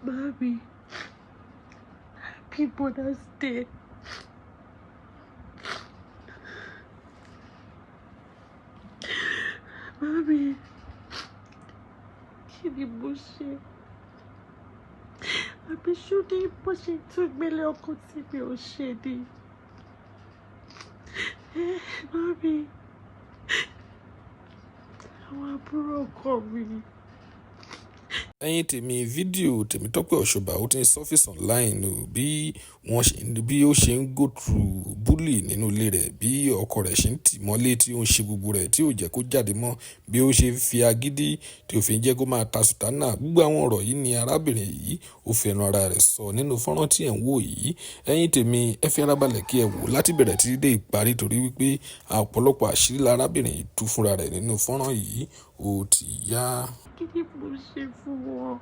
Mommy, happy Mother's Day. Mommy, kí ni mo ṣe? Àbí ṣúdé bó ṣe tún gbélé ọkọ tí mi ò ṣe ni? Mommy, àwọn àbúrò ọkọ mi. ẹ̀yin tèmi fídíò Tèmítọ́pẹ́ Òṣùbà ó ti ń surface online o bí ó ṣe ń go through bully nínú ilé rẹ̀, bí ọkọ rẹ̀ ṣe ń tì mọ́lé tí ó ń ṣe gbogbo rẹ̀ tí ò jẹ́ kó jáde mọ́, bí ó ṣe ń fi agídí tí ò fi ń jẹ́ kó máa ta sùtánà. Gbogbo àwọn ọ̀rọ̀ yìí ni arábìnrin yìí ó fi ẹnu ara rẹ̀ sọ nínú fọ́nrán tí ẹ̀ ń wò yìí. ẹ̀yin tèmi ẹ fi ara balẹ̀ kí ẹ wò láti bẹ̀rẹ̀ títí dé ìparí torí wípé ọ̀pọ̀lọpọ̀ àṣírí lárábìnrin yìí tú fúnra rẹ̀ nínú fọ́nrán yìí. Ó ti yá. Kí ni mo ṣe fún wọn?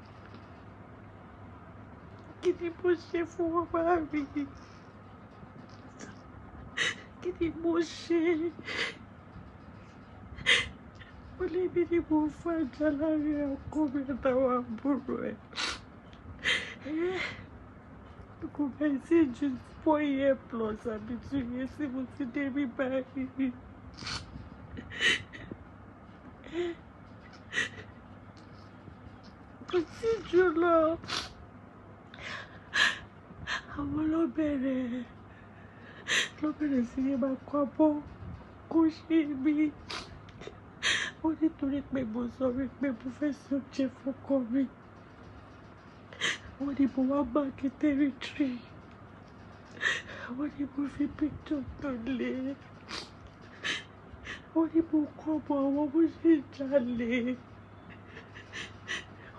Kí ni mo ṣe fún wọn, Mommy? Kí ni mo ṣe? Wọ́n lé mi ní mo fàjà láàrin ọkọ mi àtàwọn àbúrò ẹ̀. Kò bẹ́ẹ̀ sí ju 4 years plus àbí 2 years tí mo ti dé bí báyìí. Kò sí jù lọ. Àwọn ló bẹ̀rẹ̀ sí ní máa kọ́ bọ́ kó ṣe mí. Ó nítorí pé mo sọ wípé mo fẹ́ sóúnjẹ fọ́kọ mi. Wọ́n ní mo wá máàkì territory. Wọ́n ní mo fi picture tó lé. Wọ́n ní mo kọ́ ọmọ àwọn bó ṣe jalè.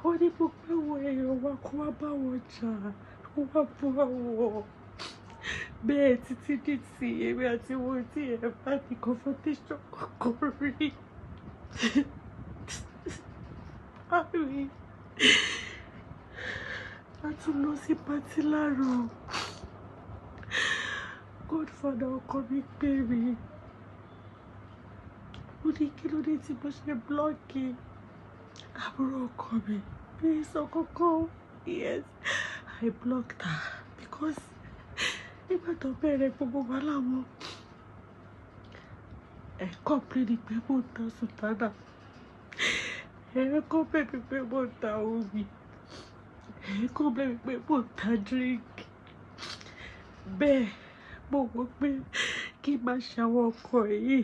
Wọ́n ní mo pé àwọn èèyàn wa kó wá bá wọn jà, kó wá bú àwọn. Bẹ́ẹ̀ títí di ti èmi àti wọn tí ẹ bá ní confrontation kankan rí. Àmì a tún lọ sí pátí láàárọ̀. Godfather ọkọ mi pè mí. Ó ní kí ló dé tí mo ṣe blọ́ọ̀kì àbúrò ọkọ mi. Bí sọ kọ́kọ́, yes, I blocked her because nígbà tó bẹ̀rẹ̀ gbogbo wa láwọn complain pé mo ń ta sùtánà. Complain pé mo ń ta omi. Complain pé mo ń ta drink. Bẹ́ẹ̀ mo wò pé kí n máa ṣàwọn ọkọ yìí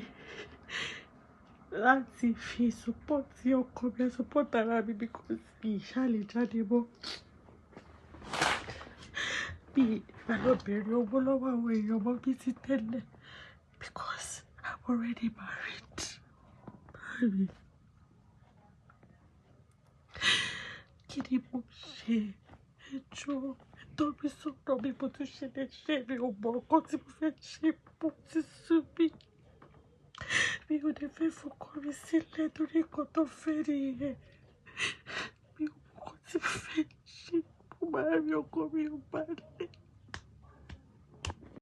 láti fi support ọkọ mi, support ara mi because ìṣàlè jáde mọ́. Bí ìbálòbìnrin owó lọ́wọ́ àwọn èèyàn mọ́ bí ti tẹ́lẹ̀ because I'm already married. Mommy, kí ni mo ṣe? Ẹjọ́ ẹ̀tọ́ mi sọ̀rọ̀ mi bó tún ṣe lè ṣe mi ò mọ nǹkan tí mo fẹ́ ṣe bó ti sú mi. Mi ò dé fẹ́ fọkọ mi sílẹ̀ torí nǹkan tó fẹ́ nìyẹn. Mi ò mọ nǹkan tí mo fẹ́ ṣe. Mo máa rí ọkọ mi ò bá lẹ̀.